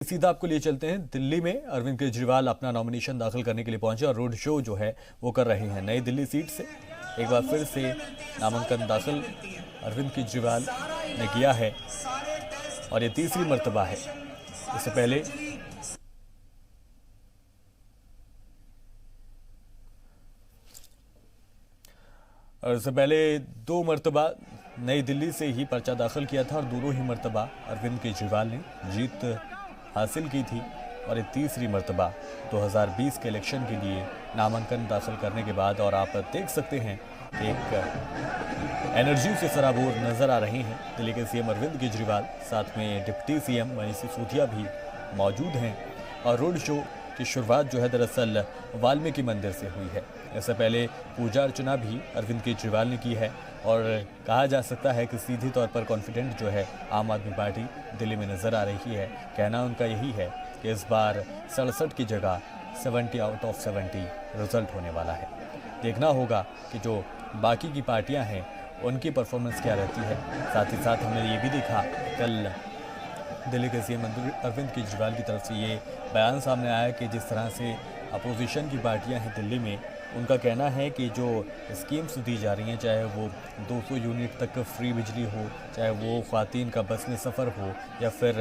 सीधा आपको लिए चलते हैं दिल्ली में। अरविंद केजरीवाल अपना नॉमिनेशन दाखिल करने के लिए पहुंचे और रोड शो जो है वो कर रहे हैं। नई दिल्ली सीट से एक बार फिर से नामांकन दाखिल अरविंद केजरीवाल ने किया है और ये तीसरी मर्तबा है। इससे पहले दो मर्तबा नई दिल्ली से ही पर्चा दाखिल किया था और दोनों ही मर्तबा अरविंद केजरीवाल ने जीत हासिल की थी और ये तीसरी मर्तबा 2020 के इलेक्शन के लिए नामांकन दाखिल करने के बाद। और आप देख सकते हैं कि एक एनर्जी से सराबोर नजर आ रहे हैं दिल्ली के सीएम अरविंद केजरीवाल, साथ में डिप्टी सीएम मनीष सिसोदिया भी मौजूद हैं। और रोड शो की शुरुआत जो है दरअसल वाल्मीकि मंदिर से हुई है। इससे पहले पूजा अर्चना भी अरविंद केजरीवाल ने की है और कहा जा सकता है कि सीधे तौर पर कॉन्फिडेंट जो है आम आदमी पार्टी दिल्ली में नज़र आ रही है। कहना उनका यही है कि इस बार 67 की जगह 70 आउट ऑफ 70 रिजल्ट होने वाला है। देखना होगा कि जो बाकी की पार्टियां हैं उनकी परफॉर्मेंस क्या रहती है। साथ ही साथ हमने ये भी देखा कल दिल्ली के सीएम अरविंद केजरीवाल की तरफ से ये बयान सामने आया कि जिस तरह से अपोजिशन की पार्टियां हैं दिल्ली में, उनका कहना है कि जो स्कीम्स दी जा रही हैं, चाहे वो 200 यूनिट तक फ्री बिजली हो, चाहे वो ख़वातीन का बस में सफ़र हो या फिर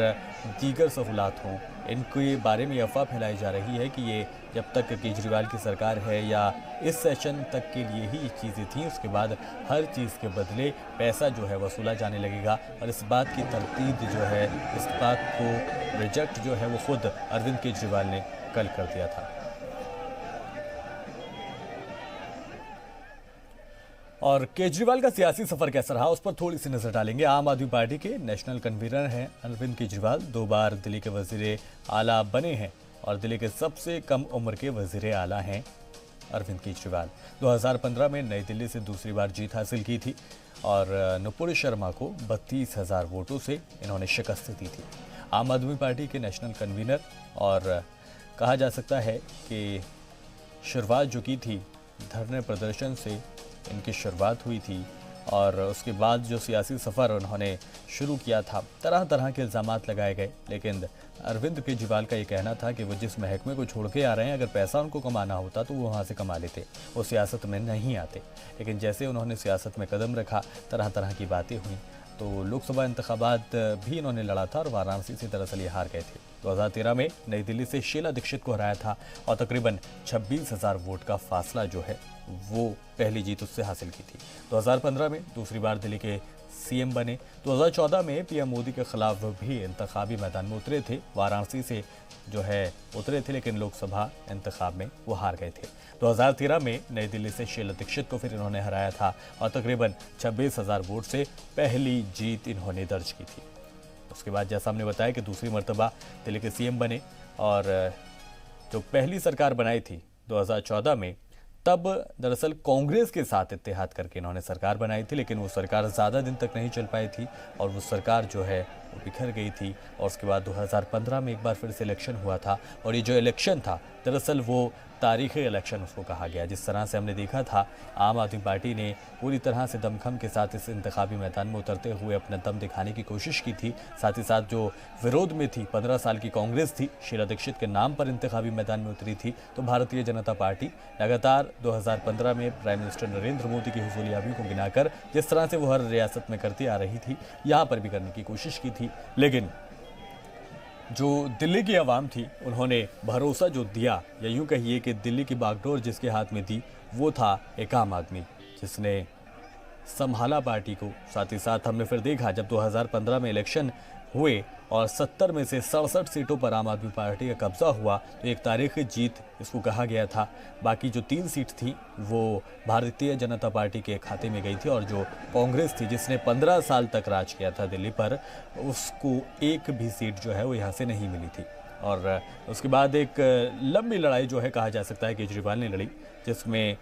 दीगर सहूलात हों, इनके बारे में अफवाह फैलाई जा रही है कि ये जब तक केजरीवाल की सरकार है या इस सेशन तक के लिए ही ये चीज़ें थीं, उसके बाद हर चीज़ के बदले पैसा जो है वसूला जाने लगेगा। और इस बात की तरतीब जो है, इस बात को रिजेक्ट जो है वो खुद अरविंद केजरीवाल ने कल कर दिया था। और केजरीवाल का सियासी सफर कैसा रहा उस पर थोड़ी सी नजर डालेंगे। आम आदमी पार्टी के नेशनल कन्वीनर हैं अरविंद केजरीवाल, 2 बार दिल्ली के वजीर आला बने हैं और दिल्ली के सबसे कम उम्र के वजीर आला हैं अरविंद केजरीवाल। 2015 में नई दिल्ली से दूसरी बार जीत हासिल की थी और नुपुर शर्मा को 32,000 वोटों से इन्होंने शिकस्त दी थी। आम आदमी पार्टी के नेशनल कन्वीनर और कहा जा सकता है कि शुरुआत जो की थी धरने प्रदर्शन से इनकी शुरुआत हुई थी और उसके बाद जो सियासी सफ़र उन्होंने शुरू किया था, तरह तरह के इल्ज़ामात लगाए गए। लेकिन अरविंद केजरीवाल का ये कहना था कि वो जिस महकमे को छोड़ के आ रहे हैं, अगर पैसा उनको कमाना होता तो वो वहाँ से कमा लेते, वो सियासत में नहीं आते। लेकिन जैसे उन्होंने सियासत में कदम रखा, तरह तरह की बातें हुई, तो लोकसभा इंतखाबात भी इन्होंने लड़ा था और वाराणसी से दरअसल ये हार गए थे। 2013 में नई दिल्ली से शीला दीक्षित को हराया था और तकरीबन 26,000 वोट का फासला जो है वो पहली जीत उससे हासिल की थी। 2015 में दूसरी बार दिल्ली के सीएम बने। 2014 में पीएम मोदी के खिलाफ भी इंतखाबी मैदान में उतरे थे, वाराणसी से जो है उतरे थे, लेकिन लोकसभा इंतखाब में वो हार गए थे। 2013 में नई दिल्ली से शीला दीक्षित को फिर इन्होंने हराया था और तकरीबन 26,000 वोट से पहली जीत इन्होंने दर्ज की थी। उसके बाद जैसा हमने बताया कि दूसरी मर्तबा दिल्ली के सीएम बने और जो पहली सरकार बनाई थी 2014 में, तब दरअसल कांग्रेस के साथ इत्तेहाद करके इन्होंने सरकार बनाई थी, लेकिन वो सरकार ज़्यादा दिन तक नहीं चल पाई थी और वो सरकार जो है वो बिखर गई थी। और उसके बाद 2015 में एक बार फिर से इलेक्शन हुआ था और ये जो इलेक्शन था दरअसल वो तारीख़ी इलेक्शन उसको कहा गया। जिस तरह से हमने देखा था, आम आदमी पार्टी ने पूरी तरह से दमखम के साथ इस इंतखाबी मैदान में उतरते हुए अपना दम दिखाने की कोशिश की थी। साथ ही साथ जो विरोध में थी, 15 साल की कांग्रेस थी, शीला दीक्षित के नाम पर इंतखाबी मैदान में उतरी थी। तो भारतीय जनता पार्टी लगातार 2015 में प्राइम मिनिस्टर नरेंद्र मोदी की हुजूरियाबी को गिनाकर जिस तरह से वो हर रियासत में करती आ रही थी, यहाँ पर भी करने की कोशिश की थी। लेकिन जो दिल्ली की आवाम थी, उन्होंने भरोसा जो दिया, या यूँ कहिए कि दिल्ली की बागडोर जिसके हाथ में थी वो था एक आम आदमी, जिसने संभाला पार्टी को। साथ ही साथ हमने फिर देखा जब 2015 में इलेक्शन हुए और 70 में से 67 सीटों पर आम आदमी पार्टी का कब्जा हुआ, तो एक तारीखी जीत इसको कहा गया था। बाकी जो 3 सीट थी वो भारतीय जनता पार्टी के खाते में गई थी और जो कांग्रेस थी, जिसने 15 साल तक राज किया था दिल्ली पर, उसको एक भी सीट जो है वो यहाँ से नहीं मिली थी। और उसके बाद एक लंबी लड़ाई जो है कहा जा सकता है केजरीवाल ने लड़ी, जिसमें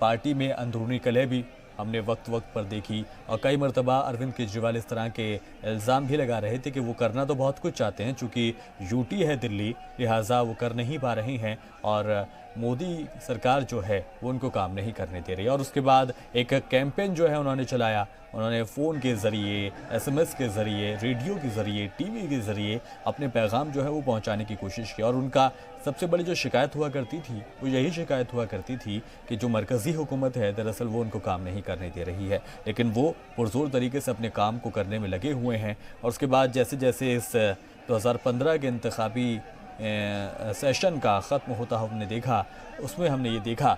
पार्टी में अंदरूनी कलह भी हमने वक्त वक्त पर देखी और कई मरतबा अरविंद केजरीवाल इस तरह के इल्ज़ाम भी लगा रहे थे कि वो करना तो बहुत कुछ चाहते हैं, चूँकि यूटी है दिल्ली, लिहाजा वो कर नहीं पा रही हैं और मोदी सरकार जो है वो उनको काम नहीं करने दे रही। और उसके बाद एक कैंपेन जो है उन्होंने चलाया, उन्होंने फ़ोन के ज़रिए, एसएमएस के ज़रिए, रेडियो के ज़रिए, टीवी के ज़रिए अपने पैगाम जो है वो पहुंचाने की कोशिश की। और उनका सबसे बड़ी जो शिकायत हुआ करती थी वो यही शिकायत हुआ करती थी कि जो मरकज़ी हुकूमत है दरअसल वो उनको काम नहीं करने दे रही है, लेकिन वो पुरजोर तरीके से अपने काम को करने में लगे हुए हैं। और उसके बाद जैसे जैसे इस 2015 के इंतखाबी सेशन का ख़त्म होता हमने देखा, उसमें हमने ये देखा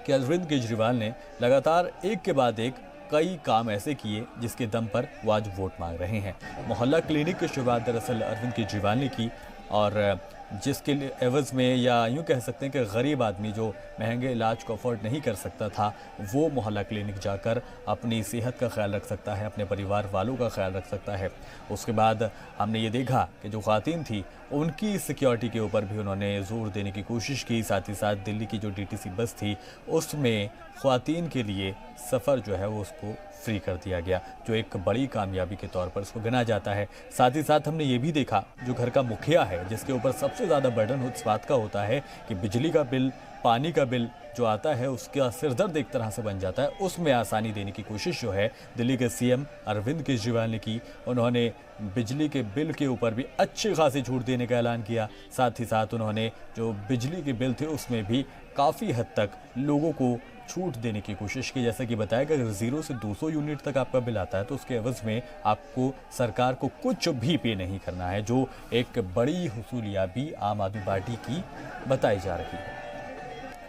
कि अरविंद केजरीवाल ने लगातार एक के बाद एक कई काम ऐसे किए जिसके दम पर वो आज वोट मांग रहे हैं। मोहल्ला क्लिनिक की शुरुआत दरअसल अरविंद केजरीवाल ने की और जिसके लिए एवज़ में, या यूँ कह सकते हैं कि गरीब आदमी जो महंगे इलाज को अफोर्ड नहीं कर सकता था, वो मोहल्ला क्लिनिक जाकर अपनी सेहत का ख्याल रख सकता है, अपने परिवार वालों का ख्याल रख सकता है। उसके बाद हमने ये देखा कि जो ख़वातीन थी उनकी सिक्योरिटी के ऊपर भी उन्होंने ज़ोर देने की कोशिश की। साथ ही साथ दिल्ली की जो डीटीसी बस थी उसमें ख़वातीन के लिए सफ़र जो है वो उसको फ्री कर दिया गया, जो एक बड़ी कामयाबी के तौर पर उसको गिना जाता है। साथ ही साथ हमने ये भी देखा जो घर का मुखिया है, जिसके ऊपर सबसे ज़्यादा बर्डन इस बात का होता है कि बिजली का बिल, पानी का बिल जो आता है उसका सिरदर्द एक तरह से बन जाता है, उसमें आसानी देने की कोशिश जो है दिल्ली के सीएम अरविंद केजरीवाल ने की। उन्होंने बिजली के बिल के ऊपर भी अच्छी खासी छूट देने का ऐलान किया। साथ ही साथ उन्होंने जो बिजली के बिल थे उसमें भी काफ़ी हद तक लोगों को छूट देने की कोशिश की। जैसा कि बताया कि अगर 0 से 200 यूनिट तक आपका बिल आता है तो उसके एवज़ में आपको सरकार को कुछ भी पे नहीं करना है, जो एक बड़ी हुसूलियाबी आम आदमी पार्टी की बताई जा रही है।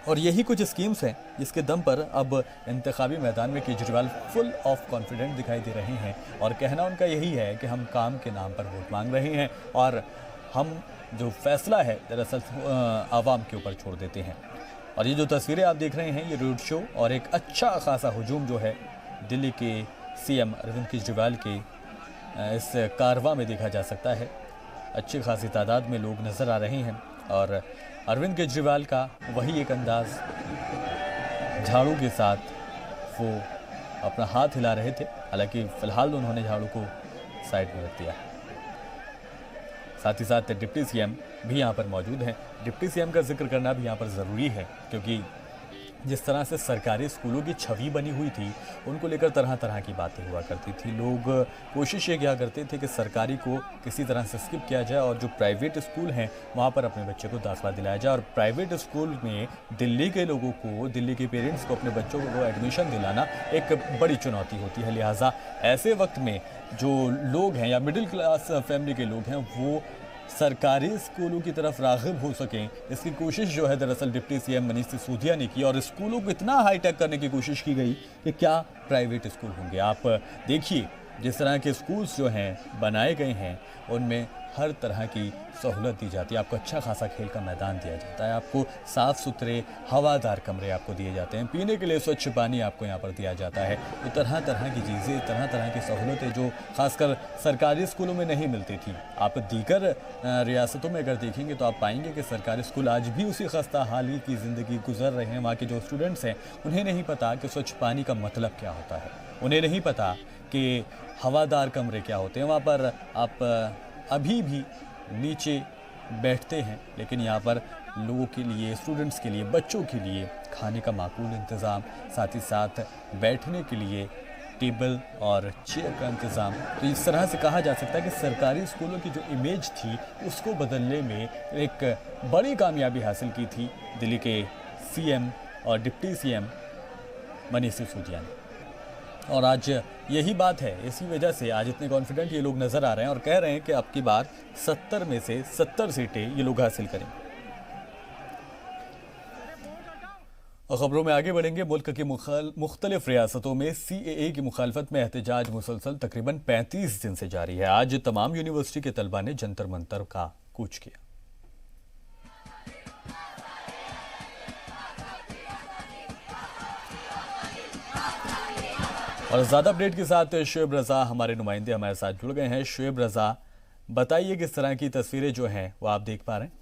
और यही कुछ स्कीम्स हैं जिसके दम पर अब इंतखाबी मैदान में केजरीवाल फुल ऑफ कॉन्फिडेंट दिखाई दे रहे हैं और कहना उनका यही है कि हम काम के नाम पर वोट मांग रहे हैं और हम जो फैसला है दरअसल आवाम के ऊपर छोड़ देते हैं। और ये जो तस्वीरें आप देख रहे हैं ये रोड शो और एक अच्छा खासा हुजूम जो है दिल्ली के सीएम अरविंद केजरीवाल के इस कारवां में देखा जा सकता है। अच्छी खासी तादाद में लोग नज़र आ रहे हैं और अरविंद केजरीवाल का वही एक अंदाज, झाड़ू के साथ वो अपना हाथ हिला रहे थे, हालांकि फ़िलहाल उन्होंने झाड़ू को साइड में रख दिया है। साथ ही साथ डिप्टी सीएम भी यहाँ पर मौजूद हैं। डिप्टी सीएम का जिक्र करना भी यहाँ पर ज़रूरी है क्योंकि जिस तरह से सरकारी स्कूलों की छवि बनी हुई थी उनको लेकर तरह तरह की बातें हुआ करती थी। लोग कोशिश ये किया करते थे कि सरकारी को किसी तरह से स्किप किया जाए और जो प्राइवेट स्कूल हैं वहाँ पर अपने बच्चे को दाखिला दिलाया जाए। और प्राइवेट स्कूल में दिल्ली के लोगों को, दिल्ली के पेरेंट्स को अपने बच्चों को एडमिशन दिलाना एक बड़ी चुनौती होती है। लिहाजा ऐसे वक्त में जो लोग हैं या मिडिल क्लास फैमिली के लोग हैं वो सरकारी स्कूलों की तरफ राग़िब हो सकें, इसकी कोशिश जो है दरअसल डिप्टी सीएम मनीष सिसोदिया ने की। और स्कूलों को इतना हाईटेक करने की कोशिश की गई कि क्या प्राइवेट स्कूल होंगे। आप देखिए जिस तरह के स्कूल्स जो हैं बनाए गए हैं उनमें हर तरह की सहूलत दी जाती है। आपको अच्छा खासा खेल का मैदान दिया जाता है, आपको साफ़ सुथरे हवादार कमरे आपको दिए जाते हैं, पीने के लिए स्वच्छ पानी आपको यहाँ पर दिया जाता है। तो तरह तरह की चीज़ें, तरह तरह की सहूलतें जो खासकर सरकारी स्कूलों में नहीं मिलती थी, आप दीगर रियासतों में अगर देखेंगे तो आप पाएंगे कि सरकारी स्कूल आज भी उसी खस्ता हाली की ज़िंदगी गुजर रहे हैं। वहाँ के जो स्टूडेंट्स हैं उन्हें नहीं पता कि स्वच्छ पानी का मतलब क्या होता है, उन्हें नहीं पता कि हवादार कमरे क्या होते हैं। वहाँ पर आप अभी भी नीचे बैठते हैं, लेकिन यहाँ पर लोगों के लिए, स्टूडेंट्स के लिए, बच्चों के लिए खाने का माकूल इंतज़ाम, साथ ही साथ बैठने के लिए टेबल और चेयर का इंतज़ाम। तो इस तरह से कहा जा सकता है कि सरकारी स्कूलों की जो इमेज थी उसको बदलने में एक बड़ी कामयाबी हासिल की थी दिल्ली के सीएम और डिप्टी सीएम मनीष सिसोदिया ने। और आज यही बात है, इसी वजह से आज इतने कॉन्फिडेंट ये लोग नज़र आ रहे हैं और कह रहे हैं कि अब की बार 70 में से 70 सीटें ये लोग हासिल करेंगे। और खबरों में आगे बढ़ेंगे। मुल्क की मुख्तलिफ रियासतों में CAA की मुखालफत में एहतजाज मुसलसल तकरीबन 35 दिन से जारी है। आज तमाम यूनिवर्सिटी के तलबा ने जंतर मंतर का कूच किया। और ज़्यादा अपडेट के साथ शुएब रज़ा हमारे नुमाइंदे हमारे साथ जुड़ गए हैं। शुएब रज़ा, बताइए किस तरह की तस्वीरें जो हैं वो आप देख पा रहे हैं?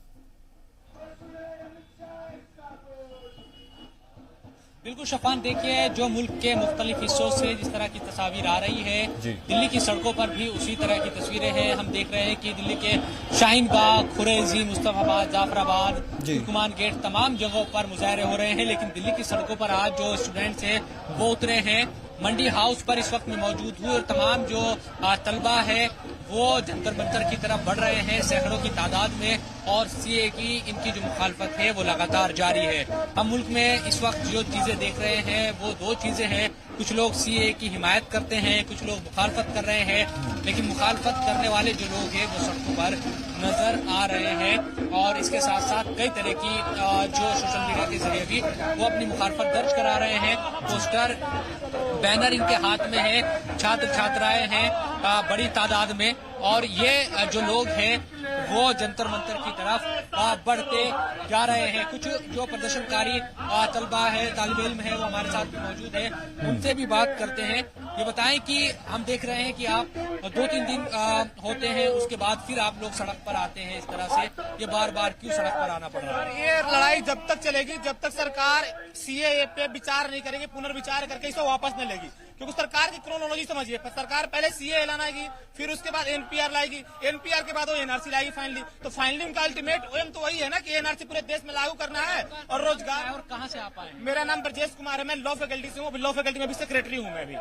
बिल्कुल शफान, देखिए जो मुल्क के मुख्तलिफ हिस्सों से जिस तरह की तस्वीर आ रही है, दिल्ली की सड़कों पर भी उसी तरह की तस्वीरें हैं। हम देख रहे हैं कि दिल्ली के शाहीन बाग, खुरेजी, मुस्तफाबाद, जाफराबाद, तुर्कमान गेट, तमाम जगहों पर मुजाहरे हो रहे हैं। लेकिन दिल्ली की सड़कों पर आज जो स्टूडेंट्स हैं वो उतरे हैं। मंडी हाउस पर इस वक्त में मौजूद हुए और तमाम जो तलबा है वो जंतर मंतर की तरफ बढ़ रहे हैं सैकड़ों की तादाद में, और सीए की इनकी जो मुखालफत है वो लगातार जारी है। हम मुल्क में इस वक्त जो चीजें देख रहे हैं वो दो चीजें हैं। कुछ लोग सीए की हिमायत करते हैं, कुछ लोग मुखालफत कर रहे हैं, लेकिन मुखालफत करने वाले जो लोग हैं वो सड़कों पर नजर आ रहे हैं। और इसके साथ साथ कई तरह की जो सोशल मीडिया के जरिए भी वो अपनी मुखालफत दर्ज करा रहे हैं। पोस्टर, बैनर इनके हाथ में है, छात्र छात्राएं हैं बड़ी तादाद में, और ये जो लोग हैं वो जंतर मंतर की तरफ बढ़ते जा रहे हैं। कुछ जो प्रदर्शनकारी तलबा है, तालिब इल्म है, वो हमारे साथ मौजूद है, उनसे भी बात करते हैं। ये बताएं कि हम देख रहे हैं कि आप 2-3 दिन होते हैं, उसके बाद फिर आप लोग सड़क पर आते हैं, इस तरह से ये बार बार क्यों सड़क पर आना पड़ रहा है? ये लड़ाई जब तक चलेगी जब तक सरकार सीएए पे विचार नहीं करेगी, पुनर्विचार करके इसे वापस नहीं लेगी। क्योंकि सरकार की क्रोनोलॉजी समझिए, सरकार पहले सीएए लाएगी, फिर उसके बाद एनपीआर लाएगी, एनपीआर के बाद वो एनआरसी लाएगी फाइनली। तो फाइनली उनका अल्टीमेट एम तो वही है ना कि एनआरसी पूरे देश में लागू करना है और रोजगार। और कहाँ से आप आए? मेरा नाम ब्रजेश कुमार है, मैं लॉ फैकल्टी से हूँ, लॉ फैकल्टी में भी सेक्रेटरी हूँ मैं भी।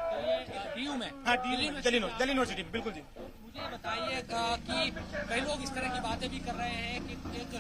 डीयू में? हाँ, दिल्ली यूनिवर्सिटी में, बिल्कुल जी। मुझे बताइएगा कि कई लोग इस तरह की बातें भी कर रहे हैं कि एक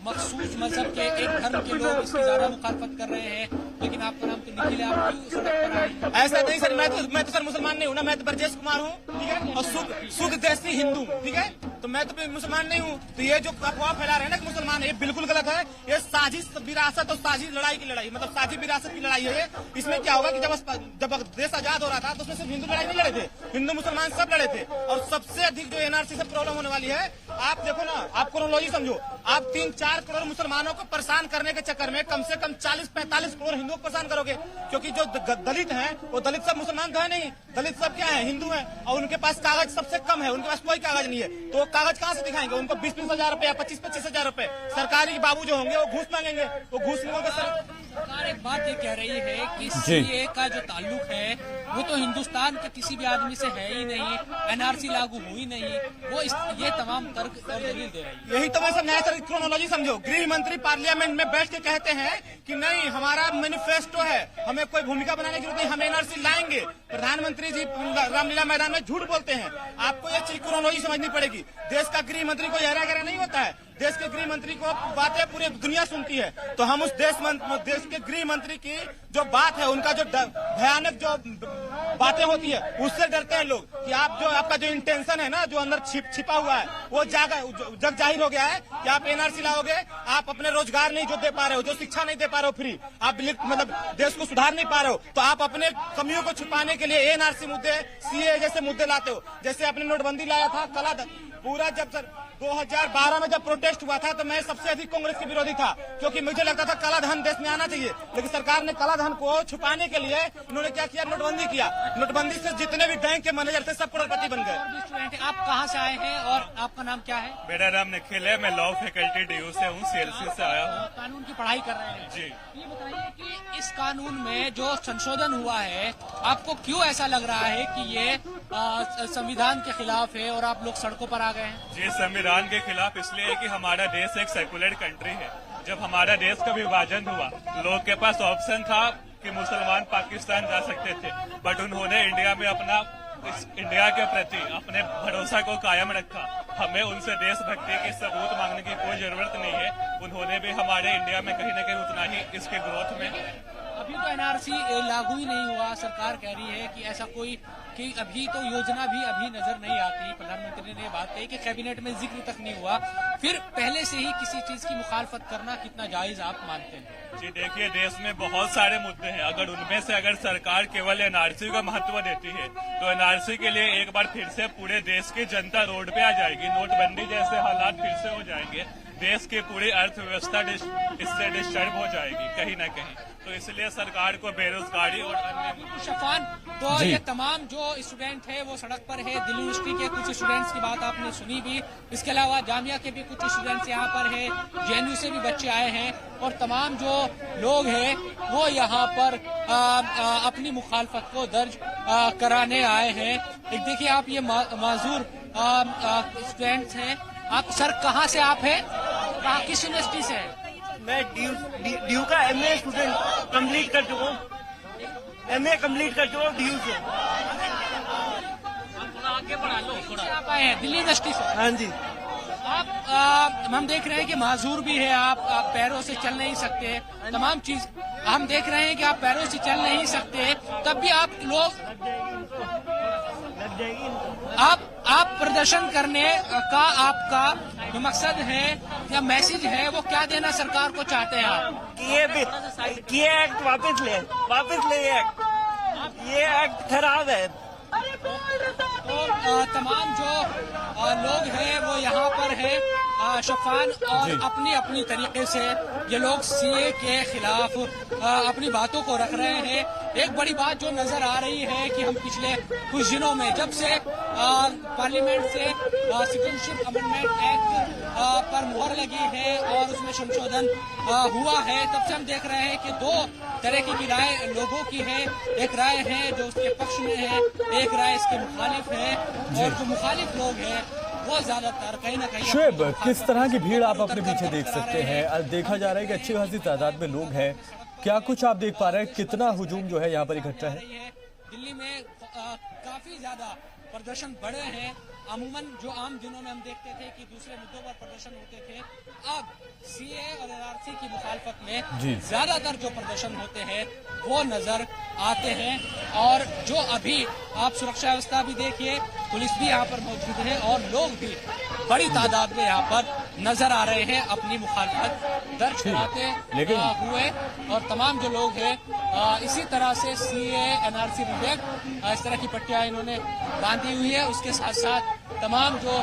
मखसूस मजहब के, एक धर्म के लोग इसकी ज्यादा मुखालफत कर रहे हैं, लेकिन आपका नाम तो निखिल है, आप क्यों सड़क पर आए? ऐसा नहीं सर, मैं तो सर मुसलमान नहीं हूँ ना, मैं तो ब्रजेश कुमार हूँ, ठीक है, और शुद्ध देशी हिंदू, ठीक है, तो मैं तो मुसलमान नहीं हूँ। तो ये जो अफवाह फैला रहे हैं ना कि मुसलमान है, ये बिल्कुल गलत है। ये साजिश विरासत और साजिश लड़ाई की लड़ाई, मतलब साजिश विरासत की लड़ाई है ये। इसमें क्या होगा कि जब देश आजाद हो रहा था तो उसमें सिर्फ हिंदू लड़ाई नहीं लड़े थे, हिंदू मुसलमान सब लड़े थे। और सबसे अधिक जो एनआरसी से प्रॉब्लम होने वाली है, आप देखो ना, आप क्रोनोलॉजी समझो, आप 3-4 करोड़ मुसलमानों को परेशान करने के चक्कर में कम से कम 40-45 करोड़ हिंदुओं को परेशान करोगे। क्योंकि जो दलित हैं वो दलित सब मुसलमान तो है नहीं, दलित सब क्या है, हिंदू है, और उनके पास कागज सबसे कम है, उनके पास कोई कागज नहीं है। तो कागज कहाँ से दिखाएंगे? उनको 20-20 हजार रुपए या 25-25 हजार रुपए सरकारी बाबू जो होंगे वो घूस मांगेंगे, वो घूस मांगोगे। सरकार एक बात ये कह रही है कि सीए का जो ताल्लुक है वो तो हिंदुस्तान के किसी भी आदमी से है ही नहीं, एनआरसी लागू हुई नहीं, वो ये तमाम तर्क और दलील दे रही है। यही तो मैं समझाया सर, क्रोनोलॉजी समझो। गृह मंत्री पार्लियामेंट में बैठ के कहते हैं कि नहीं, हमारा मैनिफेस्टो है, हमें कोई भूमिका बनाने की जरूरत नहीं, हम एनआरसी लाएंगे। प्रधानमंत्री जी रामलीला मैदान में झूठ बोलते हैं। आपको ये चीज क्रोनोलॉजी समझनी पड़ेगी। देश का गृह मंत्री को यह गहरा नहीं होता है, देश के गृह मंत्री को बातें पूरी दुनिया सुनती है। तो हम उस देश के गृह मंत्री की जो बात है, उनका जो भयानक जो बातें होती है, उससे डरते हैं लोग कि आपका जो इंटेंशन है ना, जो अंदर छिपा हुआ है, वो जग जाहिर हो गया है कि आप एनआरसी लाओगे, आप अपने रोजगार नहीं जो दे पा रहे हो, जो शिक्षा नहीं दे पा रहे हो फ्री, आप मतलब देश को सुधार नहीं पा रहे हो, तो आप अपने कमियों को छुपाने के लिए एनआरसी मुद्दे, सीए जैसे मुद्दे लाते हो। जैसे आपने नोटबंदी लाया था, कला पूरा जब सर 2012 में जब प्रोटेस्ट हुआ था तो मैं सबसे अधिक कांग्रेस के विरोधी था, क्योंकि मुझे लगता था काला धन देश में आना चाहिए। लेकिन सरकार ने काला धन को छुपाने के लिए उन्होंने क्या किया, नोटबंदी किया। नोटबंदी से जितने भी बैंक के मैनेजर थे सब करोड़पति बन गए। आप कहाँ से आए हैं और आपका नाम क्या है? मेरा नाम निखिल है, मैं लॉ फैकल्टी डीयू से हूँ, सीएलसी से आया हूँ। कानून की पढ़ाई कर रहे हैं जी। ये बताइए कि इस कानून में जो संशोधन हुआ है, आपको क्यों ऐसा लग रहा है कि ये संविधान के खिलाफ है और आप लोग सड़कों पर आ गए हैं? जी, संविधान के खिलाफ इसलिए है कि हमारा देश एक सेकुलर कंट्री है। जब हमारा देश का विभाजन हुआ, लोगों के पास ऑप्शन था कि मुसलमान पाकिस्तान जा सकते थे, बट उन्होंने इंडिया में अपना इंडिया के प्रति अपने भरोसा को कायम रखा। हमें उनसे देशभक्ति के सबूत मांगने की कोई जरूरत नहीं है। उन्होंने भी हमारे इंडिया में कहीं न कहीं उतना ही इसके ग्रोथ में। अभी तो एनआरसी लागू ही नहीं हुआ, सरकार कह रही है कि ऐसा कोई कि अभी तो योजना भी अभी नजर नहीं आती। प्रधानमंत्री ने बात कही कि कैबिनेट में जिक्र तक नहीं हुआ, फिर पहले से ही किसी चीज की मुखालफत करना कितना जायज आप मानते हैं? जी देखिए, देश में बहुत सारे मुद्दे हैं, अगर सरकार केवल एनआरसी को महत्व देती है तो एनआरसी के लिए एक बार फिर से पूरे देश की जनता रोड पे आ जाएगी, नोटबंदी जैसे हालात फिर से हो जाएंगे, देश की पूरी अर्थव्यवस्था इससे डिस्टर्ब हो जाएगी कहीं न कहीं। तो इसलिए सरकार को बेरोजगारी और अन्य शफान, तो ये तमाम जो स्टूडेंट है वो सड़क पर है। दिल्ली यूनिवर्सिटी के कुछ स्टूडेंट्स की बात आपने सुनी भी, इसके अलावा जामिया के भी कुछ स्टूडेंट्स यहाँ पर है, जेएनयू से भी बच्चे आए हैं और तमाम जो लोग हैं वो यहाँ पर अपनी मुखालफत को दर्ज कराने आए हैं। एक देखिए आप, ये माजूर स्टूडेंट्स हैं। आप सर कहाँ से आप हैं, कहाँ किस यूनिवर्सिटी से हैं? मैं ड्यू का एमए स्टूडेंट कंप्लीट कर चुका हूँ, एमए कंप्लीट कर चुका हूँ ड्यू से। आगे बढ़ा लो थोड़ा। आप आए हैं दिल्ली यूनिवर्सिटी से? हाँ जी। आप हम देख रहे हैं कि माजूर भी है, आप पैरों से चल नहीं सकते, तमाम चीज हम देख रहे हैं कि आप पैरों से चल नहीं सकते, तब भी आप लोग आप प्रदर्शन करने का आपका जो मकसद है या मैसेज है वो क्या देना सरकार को चाहते हैं आप? ये एक्ट वापस ले ये एक्ट खराब है। तो तमाम जो लोग हैं वो यहाँ पर है शफान, और अपनी अपनी तरीके से ये लोग सीए के खिलाफ अपनी बातों को रख रहे हैं। एक बड़ी बात जो नजर आ रही है कि हम पिछले कुछ दिनों में जब से पार्लियामेंट से सिटीजनशिप अमेंडमेंट एक्ट पर मुहर लगी है और उसमें संशोधन हुआ है, तब से हम देख रहे हैं कि दो तरह की राय लोगों की है। एक राय है जो उसके पक्ष में है, एक राय इसके मुखालिफ है, और जो मुखालिफ लोग हैं वो ज्यादातर कहीं ना कहीं। शुएब, किस तरह की भीड़ आप अपने पीछे देख सकते हैं? देखा जा रहा है कि अच्छी खासी तादाद में लोग हैं, क्या कुछ आप देख पा रहे हैं कितना हुजूम जो है यहाँ पर इकट्ठा है? दिल्ली में काफी ज्यादा प्रदर्शन बढ़े हैं। अमूमन जो आम दिनों में हम देखते थे कि दूसरे मुद्दों पर प्रदर्शन होते थे, अब सीए और एनआरसी की मुखालफत में ज्यादातर जो प्रदर्शन होते हैं वो नजर आते हैं। और जो अभी आप सुरक्षा व्यवस्था भी देखिए, पुलिस भी यहाँ पर मौजूद है और लोग भी बड़ी तादाद में यहाँ पर नजर आ रहे हैं अपनी मुखालफत दर्ज कराते हुए। और तमाम जो लोग हैं इसी तरह से सीए एनआरसी रिजेक्ट इस तरह की पट्टियां इन्होंने बांधी हुई है। उसके साथ साथ तमाम जो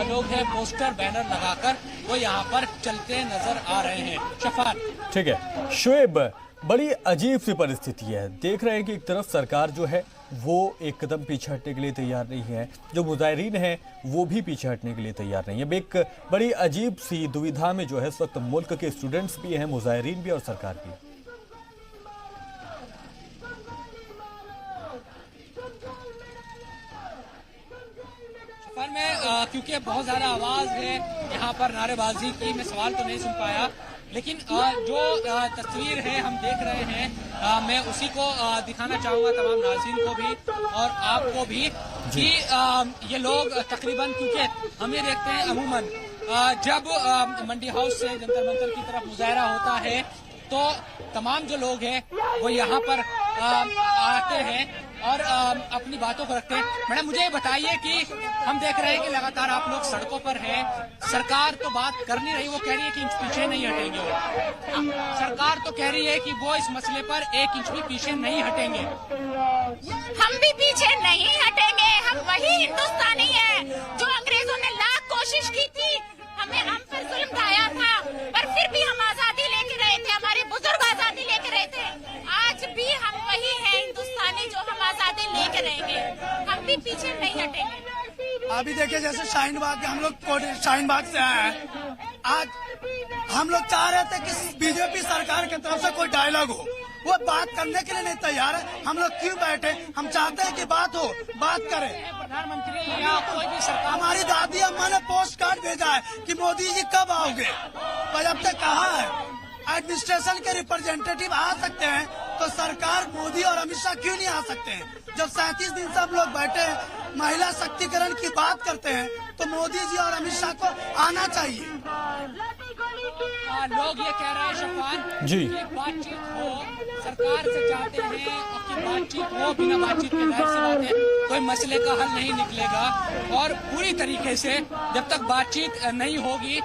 लोग हैं पोस्टर बैनर लगाकर वो यहाँ पर चलते नजर आ रहे हैं। शफान, ठीक है। शुएब, बड़ी अजीब सी परिस्थिति है। देख रहे हैं कि एक तरफ सरकार जो है वो एक कदम पीछे हटने के लिए तैयार नहीं है, जो मुजाहिरीन हैं वो भी पीछे हटने के लिए तैयार नहीं है। एक बड़ी अजीब सी दुविधा में जो है इस वक्त मुल्क के स्टूडेंट्स भी हैं, मुजाहिरीन भी और सरकार भी। में क्योंकि बहुत ज्यादा आवाज है यहाँ पर नारेबाजी की, मैं सवाल तो नहीं सुन पाया, लेकिन जो तस्वीर है हम देख रहे हैं, मैं उसी को दिखाना चाहूंगा तमाम नाज़रीन को भी और आपको भी कि ये लोग तकरीबन, क्योंकि हम ये देखते हैं अमूमन जब मंडी हाउस से जंतर मंतर की तरफ मुजाहरा होता है तो तमाम जो लोग हैं वो यहाँ पर आते हैं और अपनी बातों को रखते हैं। मैडम, मुझे बताइए कि हम देख रहे हैं कि लगातार आप लोग सड़कों पर हैं, सरकार तो बात कर नहीं रही, वो कह रही है कि इंच पीछे नहीं हटेंगे। सरकार तो कह रही है कि वो इस मसले पर एक इंच भी पीछे नहीं हटेंगे। हम भी पीछे नहीं हटेंगे, हम वही हिंदुस्तानी है जो अंग्रेजों ने लाख कोशिश की थी, हम पर जुल्म ढाया था, पर फिर भी हम आजादी लेके रहे थे, हमारे बुजुर्ग आजादी लेके रहे थे। आज भी हम वही हैं हिंदुस्तानी जो हम आजादी लेके रहेंगे, हम भी पीछे नहीं हटेंगे। अभी देखिए जैसे शाहीन बाग, हम लोग शाहीन बाग से आए हैं, आज हम लोग चाह रहे थे कि बीजेपी सरकार की तरफ से कोई डायलॉग हो, वो बात करने के लिए नहीं तैयार है। हम लोग क्यों बैठे? हम चाहते हैं कि बात हो, बात करें। प्रधानमंत्री या कोई भी सरकार, हमारी दादी अम्मा ने पोस्ट कार्ड भेजा है कि मोदी जी कब आओगे, पर अब तक कहाँ है? एडमिनिस्ट्रेशन के रिप्रेजेंटेटिव आ सकते हैं तो सरकार मोदी और अमित शाह क्यों नहीं आ सकते हैं? जब 37 दिन से हम लोग बैठे हैं, महिला शक्तिकरण की बात करते हैं तो मोदी जी और अमित शाह को आना चाहिए। लोग ये कह रहे हैं शफान जी, बातचीत हो, सरकार से चाहते हैं कि बातचीत हो, बिना बातचीत के जाहिर सी बात है कोई मसले का हल नहीं निकलेगा। और पूरी तरीके से जब तक बातचीत नहीं होगी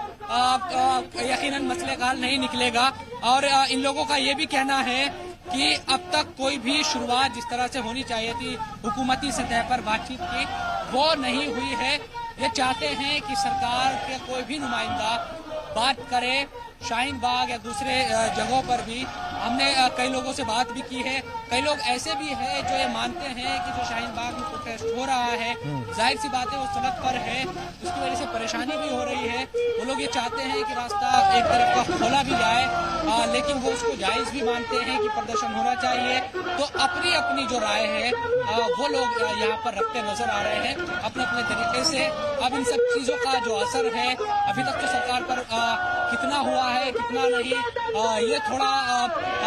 यकीनन मसले का हल नहीं निकलेगा। और इन लोगों का ये भी कहना है कि अब तक कोई भी शुरुआत जिस तरह से होनी चाहिए थी हुकूमती सतह पर बातचीत की, वो नहीं हुई है। ये चाहते हैं कि सरकार के कोई भी नुमाइंदा बात करे, शाहीन बाग या दूसरे जगहों पर भी हमने कई लोगों से बात भी की है। कई लोग ऐसे भी हैं जो ये मानते हैं कि जो शाहीन बाग में प्रोटेस्ट हो रहा है, जाहिर सी बात है वो सड़क पर है, उसकी वजह से परेशानी भी हो रही है। वो लोग ये चाहते हैं कि रास्ता एक तरफ का खोला भी जाए, लेकिन वो उसको जायज भी मानते हैं कि प्रदर्शन होना चाहिए। तो अपनी अपनी जो राय है वो लोग यहाँ पर रखते नजर आ रहे हैं अपने अपने तरीके से। अब इन सब चीजों का जो असर है अभी तक तो सरकार पर कितना हुआ है कितना नहीं, ये थोड़ा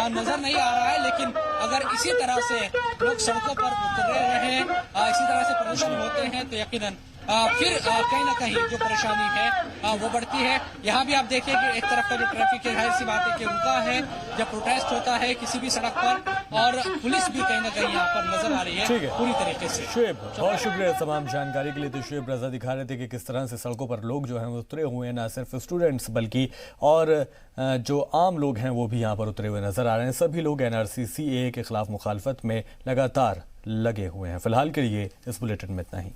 नजर नहीं आ रहा है। लेकिन अगर इसी तरह से लोग सड़कों पर उतरे रहे, इसी तरह से प्रदर्शन होते हैं तो यकीनन फिर कहीं ना कहीं जो परेशानी है वो बढ़ती है। यहाँ भी आप देखिए कि एक तरफ का जो ट्रैफिक है जाहिर सी बात है कि रुका है जब प्रोटेस्ट होता है किसी भी सड़क पर, और पुलिस भी कहीं ना कहीं यहाँ पर नजर आ रही है पूरी तरीके से। शुएब, बहुत शुक्रिया तमाम जानकारी के लिए। तो शुएब रजा दिखा रहे थे कि किस तरह से सड़कों पर लोग जो हैं वो उतरे हुए हैं, ना सिर्फ स्टूडेंट्स बल्कि और जो आम लोग हैं वो भी यहाँ पर उतरे हुए नजर आ रहे हैं। सभी लोग NRC CAA के खिलाफ मुखालफत में लगातार लगे हुए हैं। फिलहाल के लिए इस बुलेटिन में इतना ही।